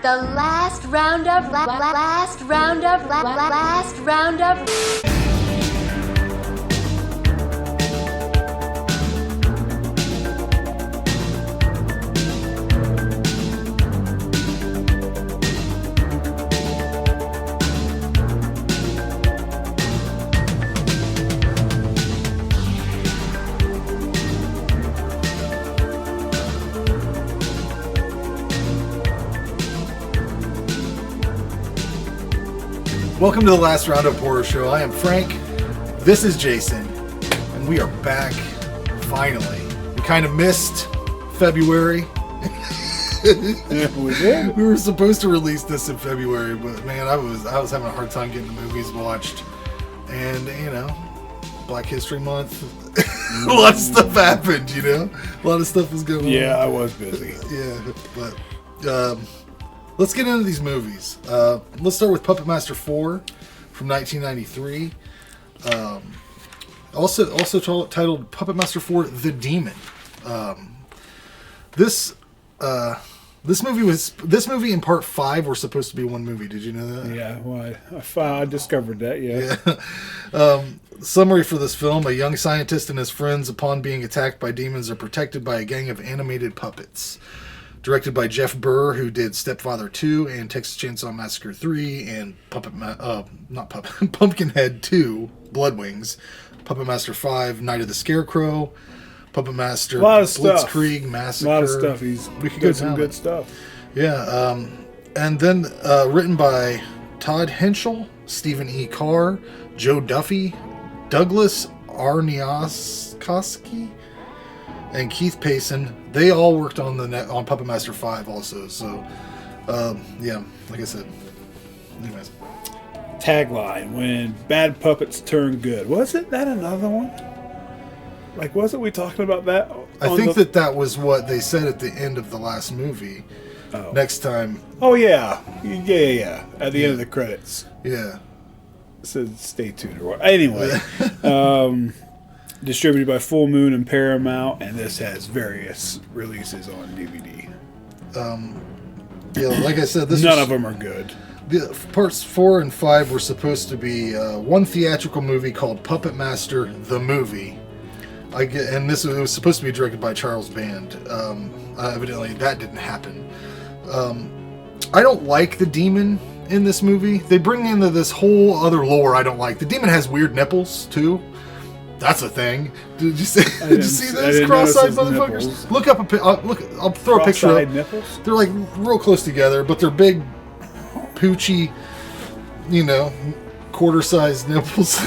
The last roundup, last roundup. Welcome to the Last Roundup Horror Show. I am Frank. This is Jason. And we are back, finally. We kind of missed February. Yeah, we did. We were supposed to release this in February, but man, I was having a hard time getting the movies watched. And, you know, Black History Month. A lot of stuff happened, you know? A lot of stuff was going on. Yeah, I was busy. Yeah, but... let's get into these movies. Let's start with Puppet Master 4 from 1993. Also titled Puppet Master 4: The Demon. This movie and Part 5 were supposed to be one movie. Did you know that? Yeah, well, I discovered that, Yeah. Summary for this film: a young scientist and his friends, upon being attacked by demons, are protected by a gang of animated puppets. Directed by Jeff Burr, who did Stepfather 2 and Texas Chainsaw Massacre 3 and Pumpkinhead 2, Blood Wings, Puppet Master 5, Night of the Scarecrow, Puppet Master Blitzkrieg Massacre. A lot of stuff. We could get some good stuff. Yeah, and then written by Todd Henschel, Stephen E. Carr, Joe Duffy, Douglas Arniaskowski, and Keith Payson. They all worked on Puppet Master 5 also. So, yeah, like I said. Anyways. Tagline: when bad puppets turn good. Wasn't that another one? Like, wasn't we talking about that? I think that was what they said at the end of the last movie. Oh. Next time. Oh, yeah. Yeah. At the end of the credits. Yeah. It said stay tuned. Anyway. Distributed by Full Moon and Paramount, and this has various releases on DVD. Yeah, like I said, none of them are good. The parts 4 and 5 were supposed to be one theatrical movie called Puppet Master the Movie. And it was supposed to be directed by Charles Band. Evidently, that didn't happen. I don't like the demon in this movie. They bring into this whole other lore I don't like. The demon has weird nipples too. That's a thing. Did you see? Did you see this? Cross-eyed motherfuckers. Nipples. Look up I'll throw a picture up. Nipples? They're like real close together, but they're big, poochy, quarter-sized nipples.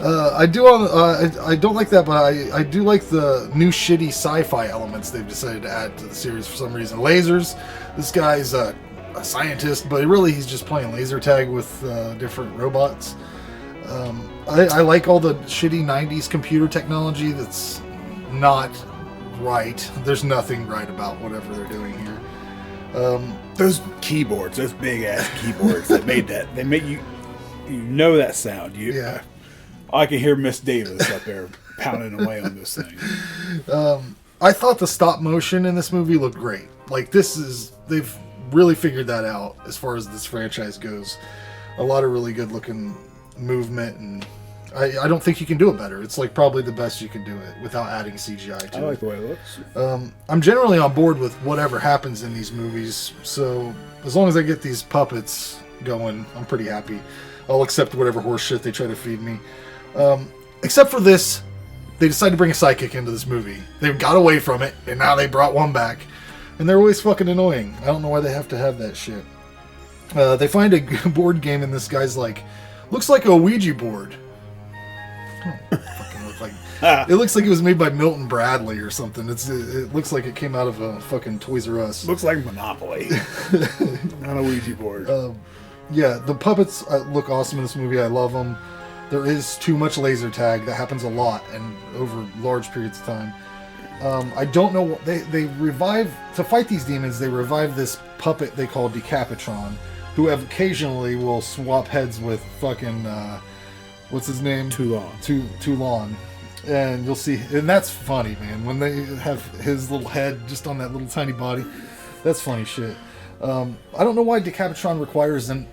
I don't like that, but I do like the new shitty sci-fi elements they've decided to add to the series for some reason. Lasers. This guy's a scientist, but really he's just playing laser tag with different robots. I like all the shitty 90s computer technology that's not right. There's nothing right about whatever they're doing here. Those keyboards, those big-ass keyboards that made that, they make you know that sound. Yeah. I can hear Miss Davis up there pounding away on this thing. I thought the stop motion in this movie looked great. Like, they've really figured that out as far as this franchise goes. A lot of really good-looking movement, and I don't think you can do it better. It's like probably the best you can do it without adding CGI to it. I like the way it looks. I'm generally on board with whatever happens in these movies, so as long as I get these puppets going, I'm pretty happy. I'll accept whatever horse shit they try to feed me. Except for this, they decided to bring a sidekick into this movie. They got away from it, and now they brought one back. And they're always fucking annoying. I don't know why they have to have that shit. They find a board game, and this guy's like, looks like a Ouija board. Fucking look like. It looks like it was made by Milton Bradley or something. It looks like it came out of a fucking Toys R Us. Looks like Monopoly. Not a Ouija board. Yeah, the puppets look awesome in this movie. I love them. There is too much laser tag. That happens a lot and over large periods of time. I don't know what they revive to fight these demons. They revive this puppet they call Decapitron, who occasionally will swap heads with fucking what's his name? Toulon. And you'll see, and that's funny, man, when they have his little head just on that little tiny body. That's funny shit. I don't know why Decapitron requires an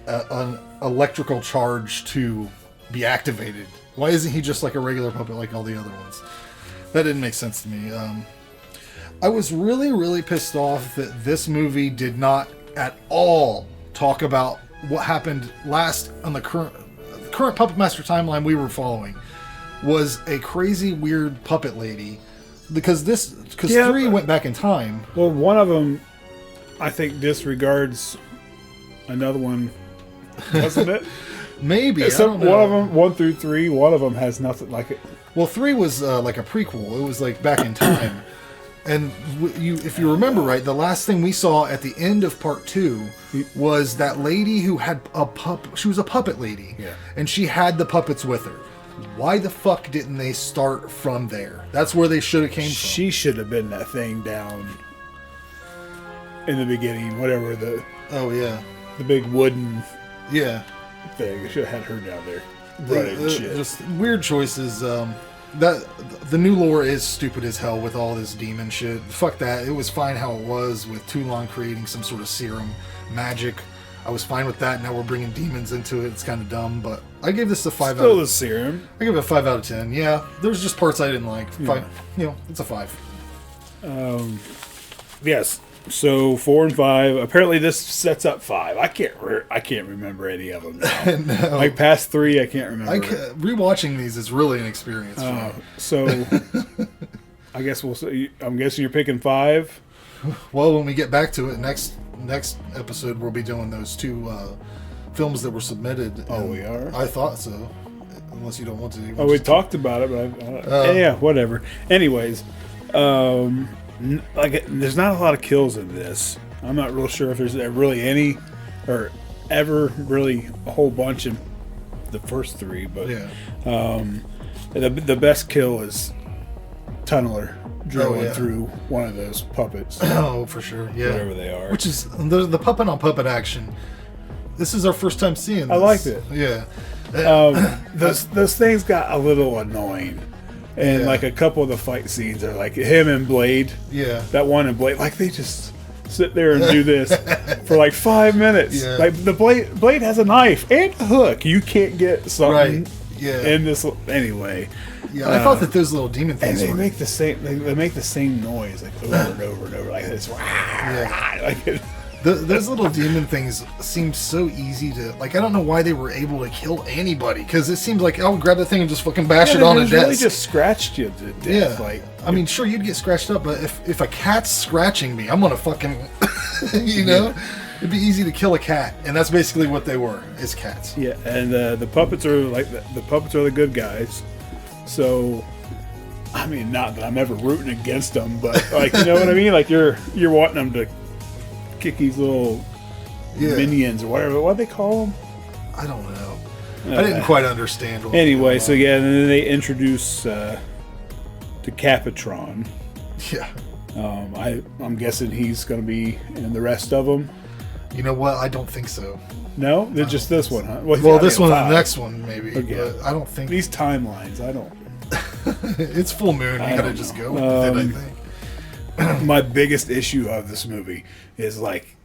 electrical charge to be activated. Why isn't he just like a regular puppet like all the other ones? That didn't make sense to me. I was really, really pissed off that this movie did not at all talk about what happened last on the current Puppet Master timeline we were following. Was a crazy, weird puppet lady. Because 3 went back in time. Well, one of them, I think, disregards another one, doesn't it? Maybe. So one of them, 1 through 3, one of them has nothing like it. Well, 3 was like a prequel. It was like back in time. And if you remember right, the last thing we saw at the end of part 2 was that lady who had she was a puppet lady. Yeah. And she had the puppets with her. Why the fuck didn't they start from there? That's where they should have came from. She should have been that thing down in the beginning, whatever the... Oh, yeah. The big wooden... Yeah. Thing. I should have had her down there. Running shit. Just weird choices. That the new lore is stupid as hell with all this demon shit. Fuck that. It was fine how it was with Toulon creating some sort of serum magic. I was fine with that. Now we're bringing demons into it. It's kind of dumb, but I gave this a 5 Still out of the serum. I give it a 5 out of 10. Yeah, there's just parts I didn't like. Yeah. It's a 5. Yes. So 4 and 5. Apparently, this sets up 5. I can't remember any of them now. No. Like past 3, I can't remember. Rewatching these is really an experience. So I guess we'll see. I'm guessing you're picking 5. Well, when we get back to it next episode, we'll be doing those 2 films that were submitted. Oh, we are? I thought so. Unless you don't want to. We talked about it, but yeah, whatever. Anyways, there's not a lot of kills in this. I'm not real sure if there's really any, or ever really a whole bunch in the first 3. But yeah, the best kill is Tunneler drilling yeah. through one of those puppets. Oh, for sure. Yeah, whatever they are. Which is the puppet on puppet action. This is our first time seeing this. I liked it. Yeah. Those things got a little annoying. And like a couple of the fight scenes are like him and Blade. Yeah. That one and Blade, like they just sit there and do this for like 5 minutes. Yeah. Like the Blade has a knife and a hook. You can't get something in this anyway. Yeah, I thought that those little demon things and they make the same. They make the same noise like over and over and over like this. Like those little demon things seemed so easy to like. I don't know why they were able to kill anybody because it seemed like I would grab the thing and just fucking bash it on a desk. Really just scratched you to death. Yeah, like I mean, sure you'd get scratched up, but if a cat's scratching me, I'm gonna fucking, it'd be easy to kill a cat, and that's basically what they were, is cats. Yeah, and the puppets are like the puppets are the good guys. So, I mean, not that I'm ever rooting against them, but like you know what I mean. Like you're wanting them to kick these little minions or whatever. What do they call them? I don't know. I didn't quite understand. Anyway, so yeah, and then they introduce Decapitron. Yeah. I'm guessing he's going to be in the rest of them. You know what? I don't think so. No, they're just this one, huh? Well, this one and the next one maybe. Okay. But I don't think these timelines. I don't. It's full moon. You gotta just go with it. I think. My biggest issue of this movie is like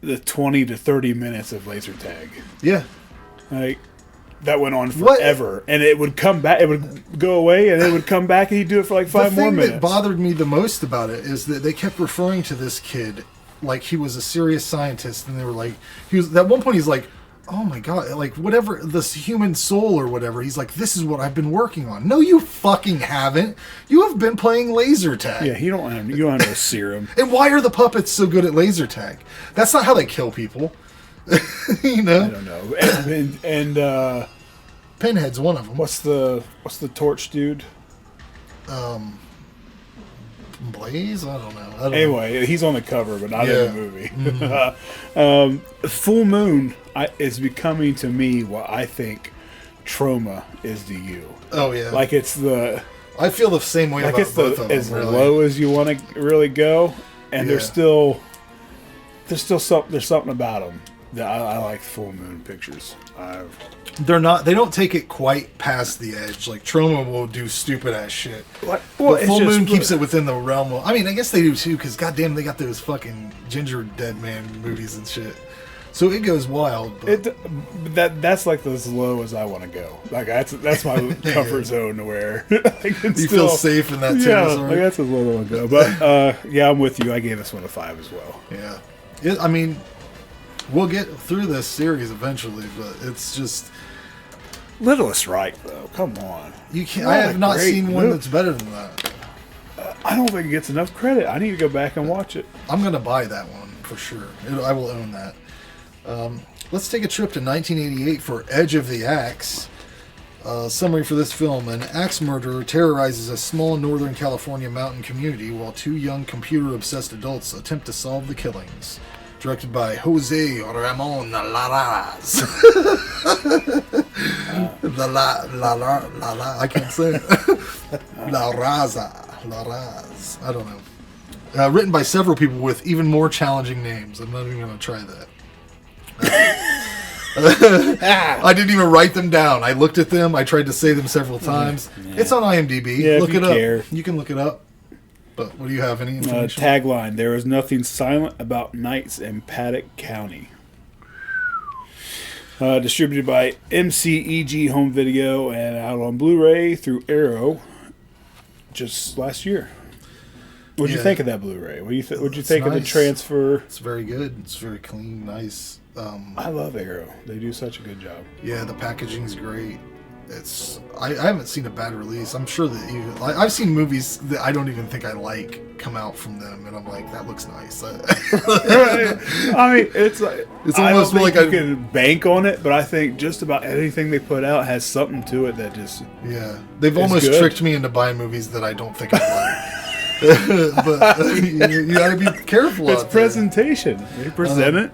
the 20 to 30 minutes of laser tag. Yeah. Like that went on forever, and it would come back. It would go away, and it would come back, and he'd do it for like 5 more minutes. The thing that bothered me the most about it is that they kept referring to this kid like he was a serious scientist, and they were like, at one point he's like, oh my god, like whatever, this human soul or whatever. He's like, this is what I've been working on. No, you fucking haven't. You have been playing laser tag. Yeah, you don't have no serum. And why are the puppets so good at laser tag? That's not how they kill people. You know? I don't know. And Pinhead's one of them. What's the torch dude? Blaze? I don't know. Anyway, he's on the cover, but not in the movie. Mm-hmm. Full Moon is becoming to me what I think Trauma is to you. Oh yeah, like it's the. I feel the same way like about it's both of them. As low as you want to really go, and there's still something about them I like full moon pictures. They're not. They don't take it quite past the edge. Like Troma will do stupid ass shit. Well, But it's Full just- Moon keeps it within the realm of. I mean, I guess they do too, because goddamn, they got those fucking Ginger Dead Man movies and shit. So it goes wild. But That's like as low as I want to go. Like that's my comfort zone to where I can you feel safe in that Yeah, territory. like that's as low as I want to go. But yeah, I'm with you. I gave this one a 5 as well. Yeah. I mean, we'll get through this series eventually, but it's just Littlest Reich, though. Come on. you can't. What I a have not great seen one movie. that's better than that. I don't think it gets enough credit. I need to go back and watch it. I'm gonna buy that one for sure. I will own that. Let's take a trip to 1988 for Edge of the Axe. Summary for this film: an axe murderer terrorizes a small Northern California mountain community while two young computer-obsessed adults attempt to solve the killings. Directed by Jose Ramon Larraz. I can't say it. Larraz. I don't know. Written by several people with even more challenging names. I'm not even going to try that. I didn't even write them down. I looked at them. I tried to say them several times. Yeah. It's on IMDb. Yeah, Look if you it up. care. You can look it up. But what do you have? Any information? Tagline: There is nothing silent about nights in Paddock County. Distributed by MCEG Home Video and out on Blu-ray through Arrow just last year. What'd you think of that Blu-ray? What'd you think of the nice. transfer? It's very good. It's very clean, nice. I love Arrow. They do such a good job. Yeah, the packaging's great. I haven't seen a bad release. I'm sure that I've seen movies that I don't even think I like come out from them, and I'm like, that looks nice. I mean, it's like It's I almost don't think like you can bank on it, but I think just about anything they put out has something to it that just Yeah, they've It's almost good. tricked me into buying movies that I don't think I like. But you gotta be careful. it's out there. presentation. They present it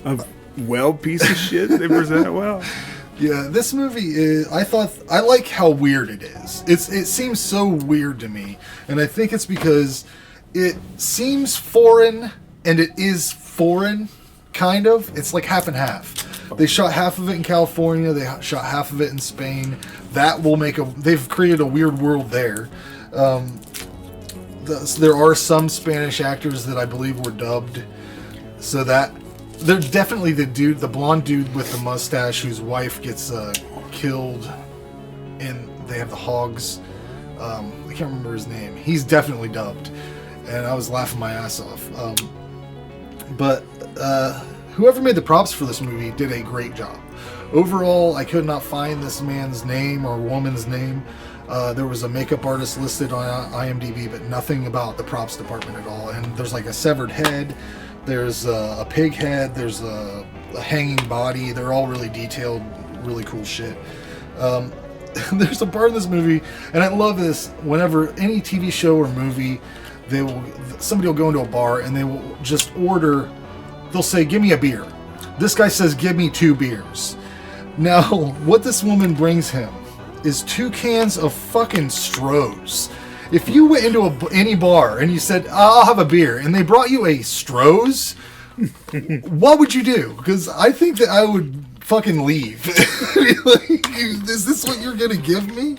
a well piece of shit. They present it well. Yeah, this movie is. I like how weird it is. It seems so weird to me, and I think it's because it seems foreign, and it is foreign, kind of. It's like half and half. They shot half of it in California. They shot half of it in Spain. That will make They've created a weird world there. There are some Spanish actors that I believe were dubbed, so that. They're definitely the blonde dude with the mustache whose wife gets killed, and they have the hogs. I can't remember his name. He's definitely dubbed, and I was laughing my ass off. But whoever made the props for this movie did a great job. Overall, I could not find this man's name or woman's name. There was a makeup artist listed on IMDb, but nothing about the props department at all. And there's like a severed head. There's a pig head. There's a hanging body. They're all really detailed, really cool shit. There's a part in this movie, and I love this. Whenever any TV show or movie, somebody will go into a bar and they will just order. They'll say, "Give me a beer." This guy says, "Give me 2 beers." Now, what this woman brings him is 2 cans of fucking Stroh's. If you went into any bar and you said, "I'll have a beer," and they brought you a Stroh's, what would you do? Because I think that I would fucking leave. Like, is this what you're gonna give me?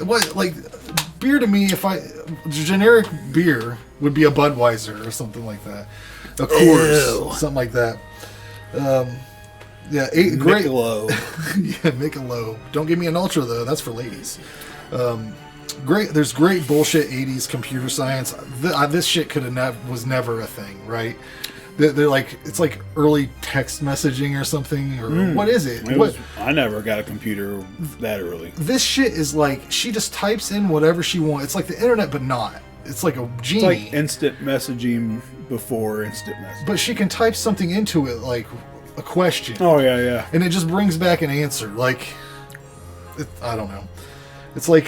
What, like, beer to me? Generic beer would be a Budweiser or something like that, a Coors, something like that. Yeah, great. Michelob. Yeah, Michelob. Don't give me an Ultra though. That's for ladies. Great. There's great bullshit 80s computer science. This shit was never a thing, right? They're like, it's like early text messaging or something, or what is it? I never got a computer that early. This shit is like, she just types in whatever she wants. It's like the internet, but not. It's like a genie. It's like instant messaging before instant messaging. But she can type something into it, like a question. Oh yeah. And it just brings back an answer. Like, I don't know. It's like,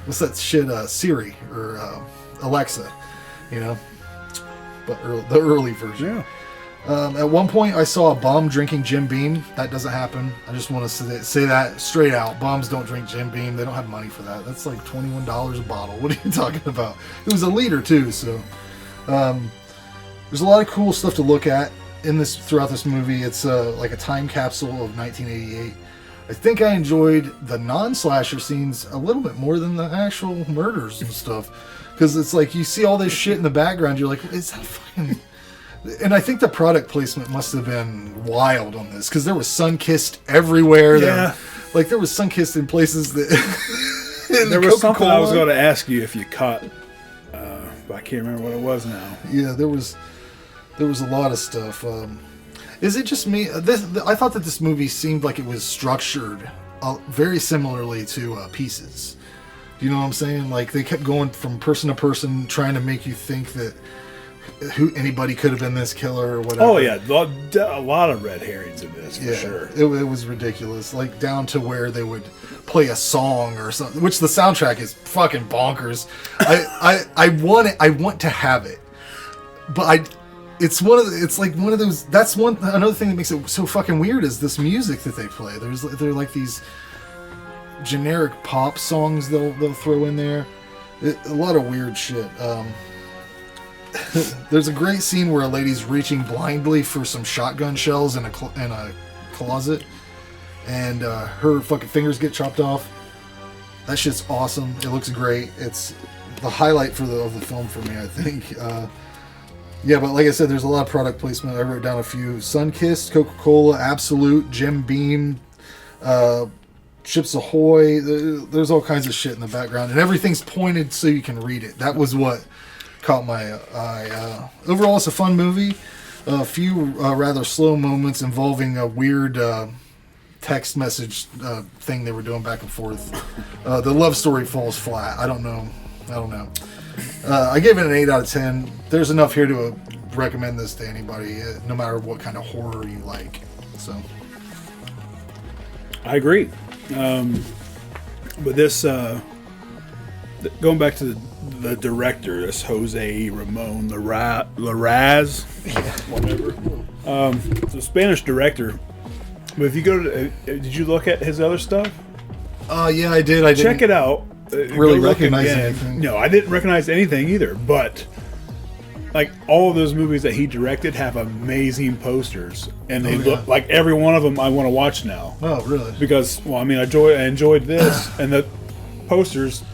what's that shit, Siri or Alexa, you know? But the early version. Yeah. At one point, I saw a bum drinking Jim Beam. That doesn't happen. I just want to say that straight out. Bums don't drink Jim Beam. They don't have money for that. That's like $21 a bottle. What are you talking about? It was a liter too, so... there's a lot of cool stuff to look at. throughout this movie. It's like a time capsule of 1988. I think I enjoyed the non-slasher scenes a little bit more than the actual murders and stuff, because it's like you see all this shit in the background. You're like, is that fucking? And I think the product placement must have been wild on this, because there was sun-kissed everywhere. Yeah. There was sun-kissed in places that. There was something I was going to ask you if you caught, but I can't remember what it was now. Yeah, there was a lot of stuff. Is it just me? I thought that this movie seemed like it was structured very similarly to Pieces. Do you know what I'm saying? Like, they kept going from person to person, trying to make you think that anybody could have been this killer or whatever. Oh yeah, a lot of red herrings in this, for sure. It was ridiculous. Like, down to where they would play a song or something, which the soundtrack is fucking bonkers. I want to have it, but it's like one of those. That's another thing that makes it so fucking weird is this music that they play. They're like these generic pop songs they'll throw in there. A lot of weird shit. There's a great scene where a lady's reaching blindly for some shotgun shells in a closet, and her fucking fingers get chopped off. That shit's awesome. It looks great. It's the highlight of the film for me, I think. Yeah, but like I said, there's a lot of product placement. I wrote down a few: Sunkist, Coca-Cola, Absolute, Jim Beam, Chips Ahoy. There's all kinds of shit in the background, and everything's pointed so you can read it. That was what caught my eye. Overall, it's a fun movie. A few rather slow moments involving a weird text message thing they were doing back and forth. The love story falls flat. I don't know. I gave it an 8 out of 10. There's enough here to recommend this to anybody, no matter what kind of horror you like. So, I agree. But this, going back to the director, this Jose Ramon Larraz, whatever. The Spanish director. But if you go to, did you look at his other stuff? Yeah, I did. Check it out. Really recognize anything? No, I didn't recognize anything either. But like all of those movies that he directed have amazing posters, and they look like every one of them I want to watch now. Oh, really? Because I enjoyed this, and the posters.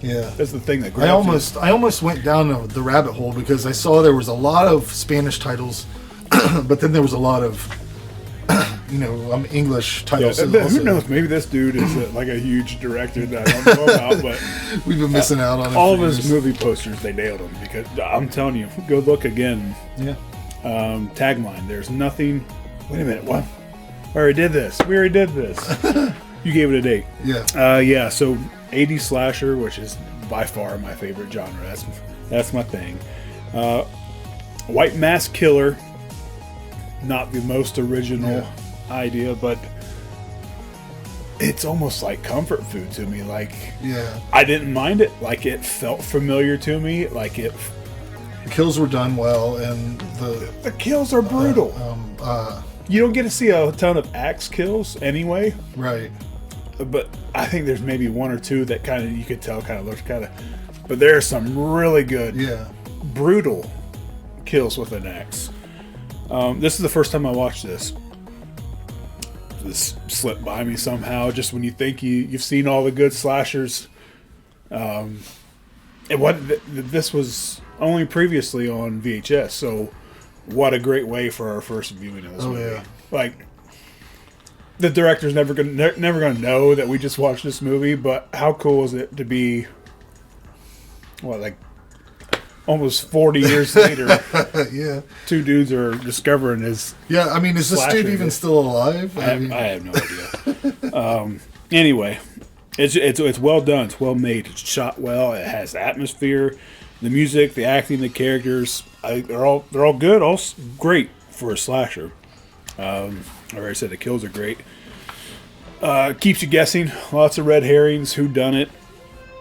Yeah, that's the thing that I almost went down the rabbit hole because I saw there was a lot of Spanish titles, but then there was a lot of English titles. Yeah, who knows? Maybe this dude is like a huge director that I don't know about, but we've been missing out on it. All of his movie posters. They nailed them, because I'm telling you, go look again. Yeah. Tagline: there's nothing. Wait a minute. What? We already did this. You gave it an 8. Yeah. Yeah. So 80s slasher, which is by far my favorite genre. That's my thing. White Mask Killer. Not the most original idea, but it's almost like comfort food to me. Like, I didn't mind it. Like, it felt familiar to me. Like, the kills were done well, and the kills are brutal. You don't get to see a ton of axe kills anyway, right? But I think there's maybe one or two that kind of you could tell kind of looks kind of. But there are some really good, brutal kills with an axe. This is the first time I watched this. This slipped by me somehow. Just when you think you've seen all the good slashers, this was only previously on VHS. So, what a great way for our first viewing of this movie! Yeah. Like, the director's never gonna know that we just watched this movie. But how cool is it to be? Almost 40 years later, two dudes are discovering his. Yeah, I mean, is this dude even still alive? I have no idea. Anyway, it's well done. It's well made. It's shot well. It has atmosphere. The music, the acting, the characters, they're all good. All great for a slasher. I already said the kills are great. Keeps you guessing. Lots of red herrings. Who done it?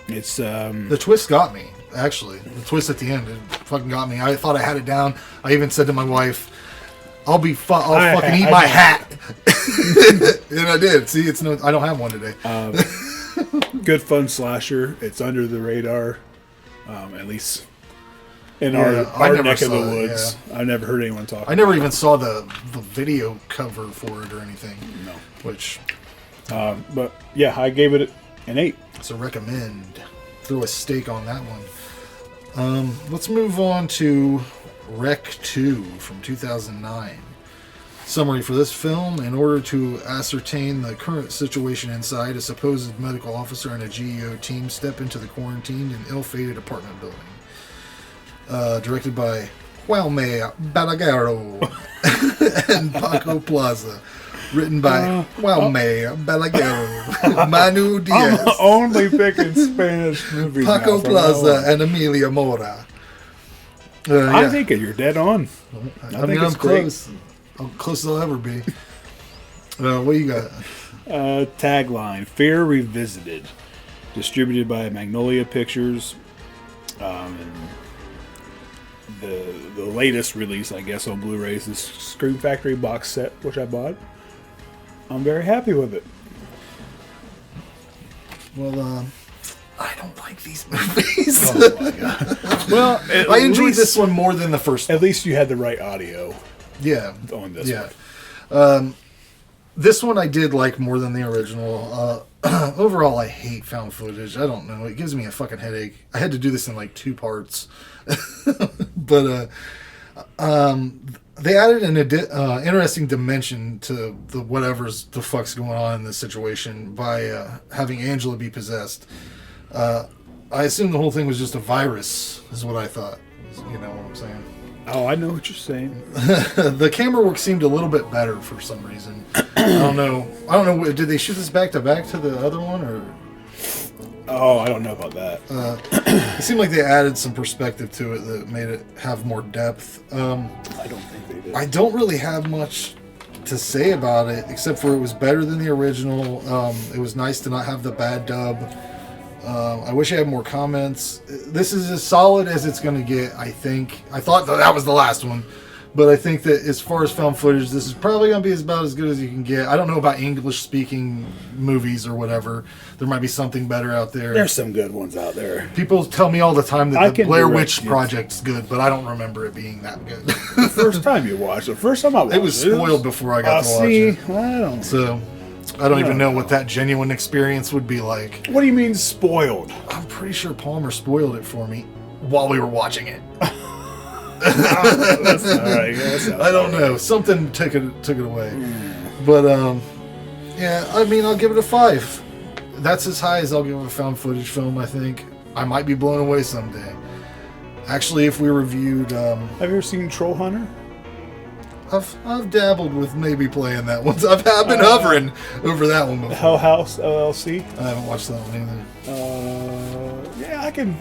It's the twist got me. Actually, the twist at the end, it fucking got me. I thought I had it down. I even said to my wife, I'll fucking eat my hat. And I did. See, I don't have one today. Good fun slasher. It's under the radar. At least in Yeah, I our never neck of the saw it, woods. I've never heard anyone talk. I never even saw the video cover for it or anything. No. Which, But yeah, I gave it an 8. so recommend. Throw a stake on that one. Let's move on to Rec 2 from 2009. Summary for this film: in order to ascertain the current situation inside, a supposed medical officer and a GEO team step into the quarantined and ill-fated apartment building. Directed by Jaume Balaguero and Paco Plaza. Written by Jaume Balaguero, Manu Diaz, I'm only picking Spanish movies. Paco now from Plaza, now on. and Emilia Mora. I think you're dead on. I mean, I'm close. I'm close as I'll ever be. What you got? Tagline: Fear Revisited. Distributed by Magnolia Pictures. And the latest release, I guess, on Blu-ray is this Scream Factory box set, which I bought. I'm very happy with it. Well, I don't like these movies. Oh my god! Well, I enjoyed this one more than the first one. At least you had the right audio. Yeah. On this one. This one I did like more than the original. Overall, I hate found footage. I don't know. It gives me a fucking headache. I had to do this in like 2 parts. But they added an interesting dimension to the whatever's the fuck's going on in this situation by having Angela be possessed. I assume the whole thing was just a virus, is what I thought. You know what I'm saying? Oh, I know what you're saying. The camera work seemed a little bit better for some reason. I don't know. Did they shoot this back to back to the other one, or? Oh, I don't know about that. It seemed like they added some perspective to it that made it have more depth. I don't think they did. I don't really have much to say about it, except for it was better than the original. It was nice to not have the bad dub. I wish I had more comments. This is as solid as it's going to get, I think. I thought that was the last one. But I think that as far as found footage, this is probably going to be about as good as you can get. I don't know about English-speaking movies or whatever. There might be something better out there. There's some good ones out there. People tell me all the time that the Blair Witch direct you. Project's good, but I don't remember it being that good. The first time you watched it. First time I watched it. It was spoiled before I got to watch see, it. I don't. So, I don't even know what that genuine experience would be like. What do you mean spoiled? I'm pretty sure Palmer spoiled it for me while we were watching it. That's all right. I don't know. Something took it away. But yeah, I mean, I'll give it a 5. That's as high as I'll give a found footage film. I think I might be blown away someday. Actually, if we reviewed, Have you ever seen Troll Hunter? I've dabbled with maybe playing that one. I've been hovering over that one before. Hell House LLC. I haven't watched that one either. Yeah, I can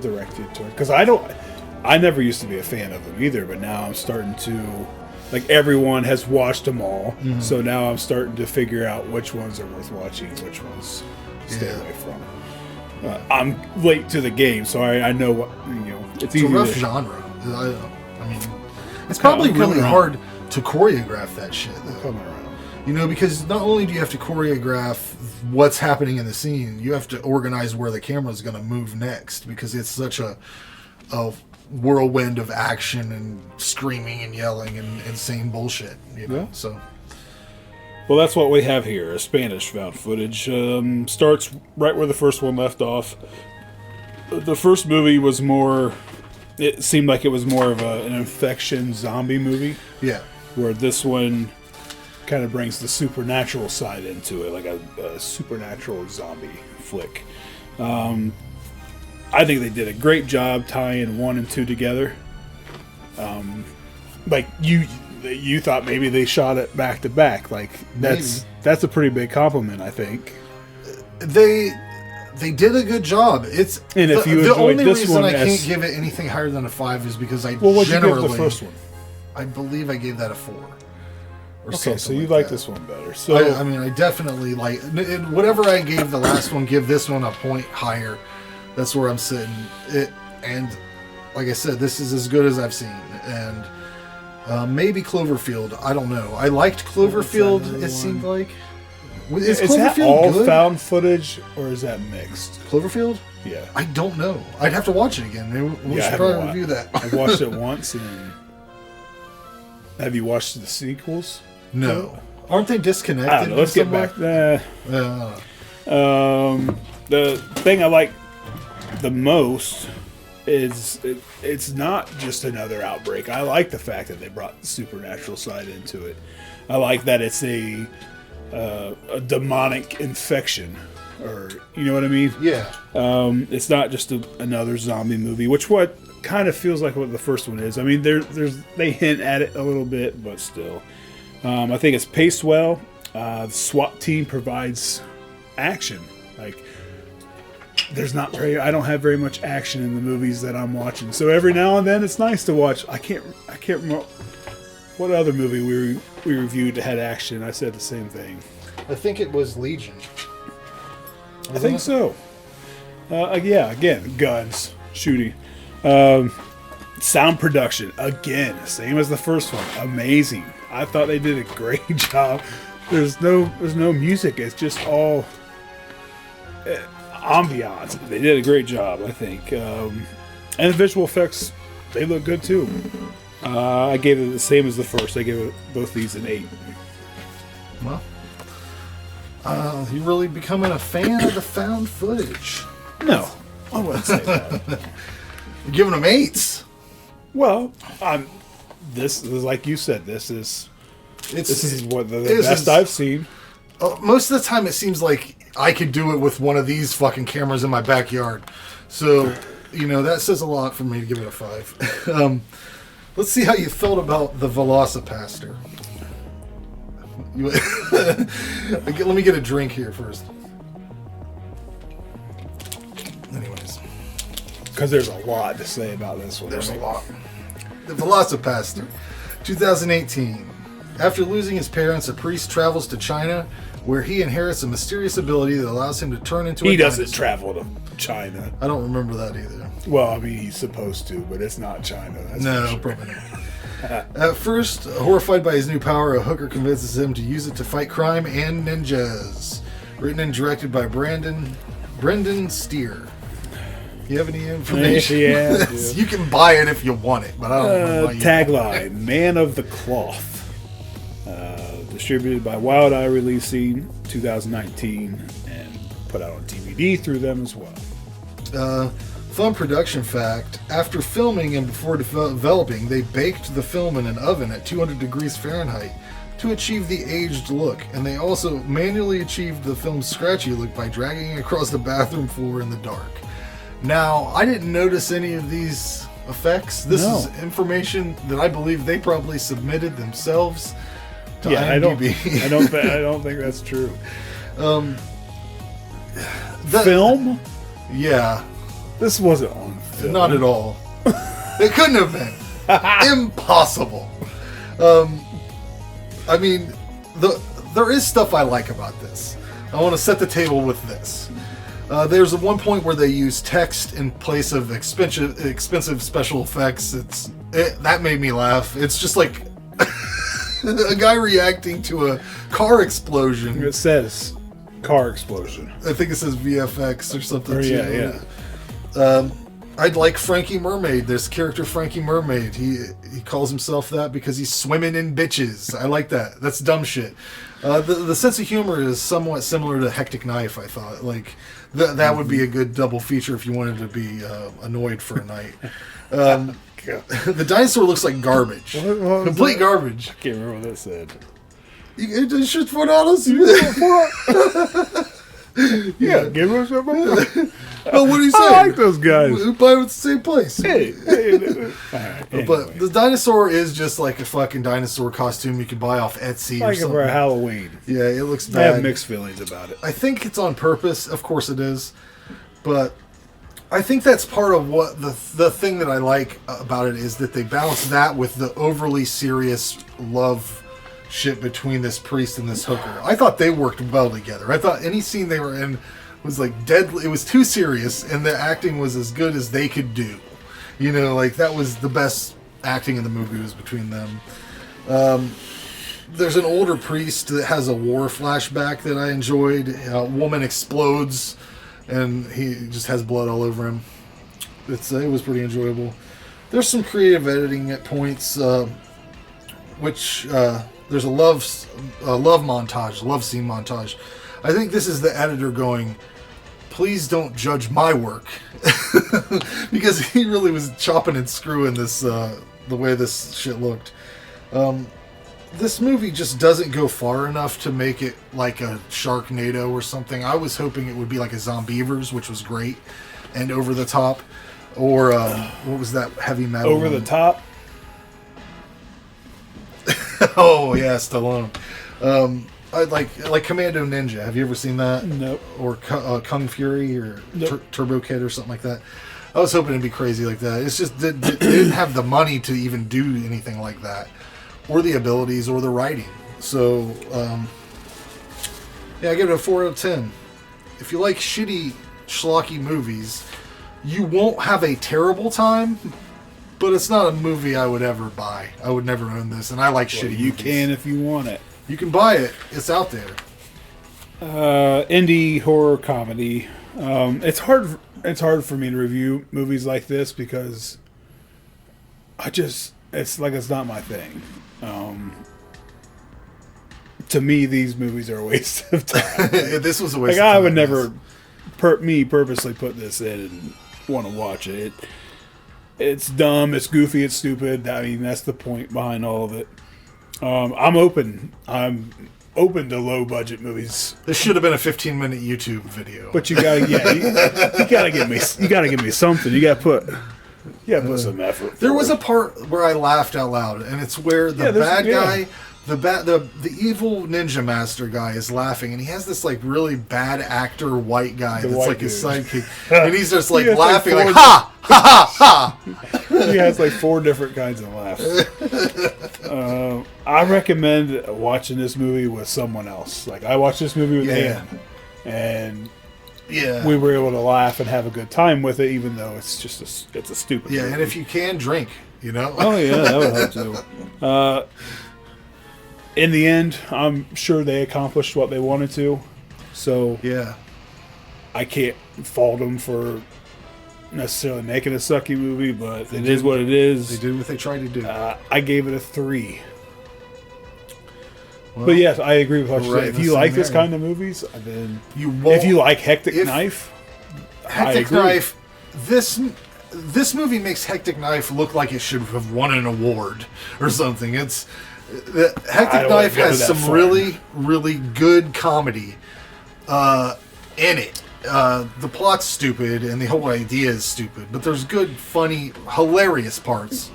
direct you to it because I never used to be a fan of them either, but now I'm starting to, like, everyone has watched them all, so now I'm starting to figure out which ones are worth watching, which ones stay away from. I'm late to the game, so I know what, it's It's a easy rough to, genre. I mean, it's probably really hard to choreograph that shit, though. come around. Because not only do you have to choreograph what's happening in the scene, you have to organize where the camera is going to move next, because it's such a whirlwind of action and screaming and yelling and insane bullshit. Yeah. So. Well, that's what we have here. A Spanish found footage. Starts right where the first one left off. The first movie was more... It seemed like it was more of an infection zombie movie. Yeah. Where this one kind of brings the supernatural side into it, like a supernatural zombie flick. I think they did a great job tying 1 and 2 together. Like you thought maybe they shot it back to back. Like that's a pretty big compliment, I think. They did a good job. It's and if you the enjoyed only this reason one I can't give it anything higher than a 5 is because I what'd generally you give the first one? I believe I gave that a 4. Okay, so you like like that. this one better. So I mean, I definitely like whatever I gave the last one. Give this one a point higher. That's where I'm sitting. And like I said, this is as good as I've seen. And maybe Cloverfield. I don't know. I liked Cloverfield. It seemed like. Is that Cloverfield all good? found footage or is that mixed? Cloverfield? Yeah. I don't know. I'd have to watch it again. Maybe we should probably review that. I watched it once. And have you watched the sequels? No. Aren't they disconnected? I don't know. Let's get back. The thing I like the most is it's not just another outbreak. I like the fact that they brought the supernatural side into it. I like that it's a demonic infection, or you know what I mean? Yeah. It's not just another zombie movie, which what kind of feels like what the first one is. I mean, they hint at it a little bit, but still, I think it's paced well. The SWAT team provides action. Like, I don't have very much action in the movies that I'm watching. So every now and then it's nice to watch. I can't remember what other movie we reviewed that had action. I said the same thing. I think it was Legion. I think so. Yeah, again, guns, shooting. Sound production, again, same as the first one. Amazing. I thought they did a great job. There's no music. It's just all ambiance. They did a great job, I think. And the visual effects, they look good too. I gave it the same as the first. I gave it both these an 8. Well, you really becoming a fan of the found footage? No, I wouldn't say that. You're giving them 8s. Well, this is like you said. This is what the best I've seen. Most of the time, it seems like I could do it with one of these fucking cameras in my backyard. So, that says a lot for me to give it a 5. Let's see how you felt about the Velocipastor. Let me get a drink here first. Anyways. Because there's a lot to say about this one. There's a lot. The Velocipastor, 2018. After losing his parents, a priest travels to China, where he inherits a mysterious ability that allows him to turn into a dinosaur. He doesn't travel to China. I don't remember that either. Well, I mean, he's supposed to, but it's not China. That's probably not. At first, horrified by his new power, a hooker convinces him to use it to fight crime and ninjas. Written and directed by Brendan Steer. You have any information? Yeah. You can buy it if you want it, but I don't know. Tagline: Man of the Cloth. Distributed by Wild Eye Releasing, 2019, and put out on DVD through them as well. Fun production fact: after filming and before developing, they baked the film in an oven at 200 degrees Fahrenheit to achieve the aged look, and they also manually achieved the film's scratchy look by dragging it across the bathroom floor in the dark. Now, I didn't notice any of these effects. This is information that I believe they probably submitted themselves to IMDb. I don't think that's true. Film? Yeah. This wasn't on film. Not at all. It couldn't have been. Impossible. I mean, there is stuff I like about this. I want to set the table with this. There's one point where they use text in place of expensive special effects. That made me laugh. It's just like a guy reacting to a car explosion. It says car explosion. I think it says VFX or something. Yeah. I'd like Frankie Mermaid. This character, Frankie Mermaid, he calls himself that because he's swimming in bitches. I like that. That's dumb shit. The sense of humor is somewhat similar to Hectic Knife, I thought. Like, that would be a good double feature if you wanted to be annoyed for a night. The dinosaur looks like garbage. What Complete garbage. I can't remember what that said. It's just $4. Yeah, give us some more. Oh, what do you say? I like those guys. We buy them at the same place. Hey. Anyway. But the dinosaur is just like a fucking dinosaur costume you can buy off Etsy or something. For Halloween. Yeah, it looks I bad. have mixed feelings about it. I think it's on purpose. Of course it is. But I think that's part of what the thing that I like about it is that they balance that with the overly serious love shit between this priest and this hooker. I thought they worked well together. I thought any scene they were in was like deadly. It was too serious, and the acting was as good as they could do. Like that was the best acting in the movie was between them. There's an older priest that has a war flashback that I enjoyed. A woman explodes and he just has blood all over him. It was pretty enjoyable. There's some creative editing at points, which there's a love montage, love scene montage. I think this is the editor going, please don't judge my work, because he really was chopping and screwing this the way this shit looked. This movie just doesn't go far enough to make it like a Sharknado or something. I was hoping it would be like a Zombievers, which was great and over the top, or what was that heavy metal? Over the top. Oh yeah, Stallone. I like Commando Ninja. Have you ever seen that? Nope. Or Kung Fury or Nope. Turbo Kid or something like that. I was hoping it'd be crazy like that. It's just they didn't have the money to even do anything like that, or the abilities, or the writing. So yeah, I give it a 4 out of 10. If you like shitty schlocky movies, you won't have a terrible time. But it's not a movie I would ever buy. I would never own this, and I like shitty You movies. can if you want it. You can buy it. It's out there. Indie horror comedy. It's hard. It's hard for me to review movies like this because it's not my thing. To me, these movies are a waste of time. This was a waste. Like of time, I would never, purposely put this in and want to watch it. It's dumb. It's goofy. It's stupid. I mean, that's the point behind all of it. I'm open. I'm open to low budget movies. This should have been a 15-minute YouTube video. But you gotta, you gotta give me something. You gotta put some effort. There was a part where I laughed out loud, and it's where the bad guy, the evil ninja master guy is laughing, and he has this like really bad actor white guy that's like his sidekick, and he's just like laughing like ha ha ha ha. He has like 4 different kinds of laughs. I recommend watching this movie with someone else. Like I watched this movie with Ann, and we were able to laugh and have a good time with it, even though it's just it's a stupid movie. And if you can drink, Oh yeah, that would help too. In the end, I'm sure they accomplished what they wanted to. So yeah, I can't fault them for necessarily making a sucky movie, but it is what it is. They did what they tried to do. I gave it a 3. Well, but yes, I agree with what you said. If you like this kind of movies, then if you like Hectic Knife, Hectic Knife, this movie makes Hectic Knife look like it should have won an award or something. Hectic Knife has some really, really good comedy in it. The plot's stupid and the whole idea is stupid, but there's good, funny, hilarious parts.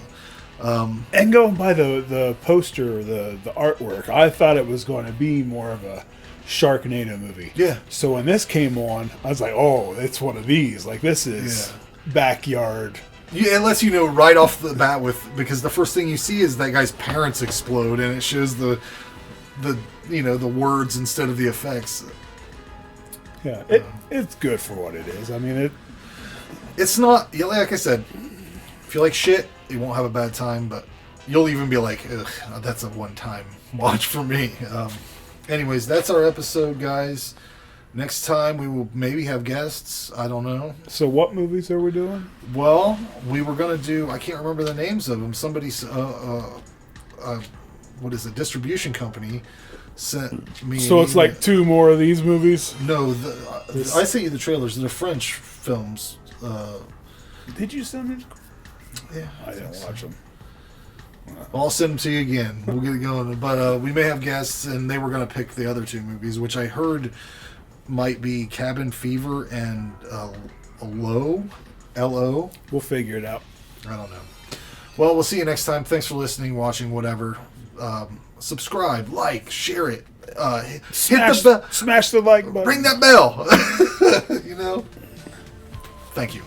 And going by the poster, the artwork, I thought it was going to be more of a Sharknado movie. Yeah. So when this came on, I was like, oh, it's one of these. Like this is backyard. Yeah, it lets you know right off the bat because the first thing you see is that guy's parents explode, and it shows the words instead of the effects. Yeah, it's good for what it is. I mean, it's not, like I said, if you like shit, you won't have a bad time, but you'll even be like, ugh, that's a one-time watch for me. Anyways, that's our episode, guys. Next time we will maybe have guests. I don't know. So what movies are we doing? Well, we were going to do, I can't remember the names of them. Somebody's, distribution company sent me. So it's like 2 more of these movies? No, I sent you the trailers. They're French films. Did you send me? Yeah. I didn't watch them. I'll send them to you again. We'll get it going. But we may have guests, and they were going to pick the other 2 movies, which I heard might be Cabin Fever and L.O. We'll figure it out. I don't know. Well, we'll see you next time. Thanks for listening, watching, whatever. Subscribe, like, share it. Hit the bell. Smash the like button. Ring that bell. Thank you.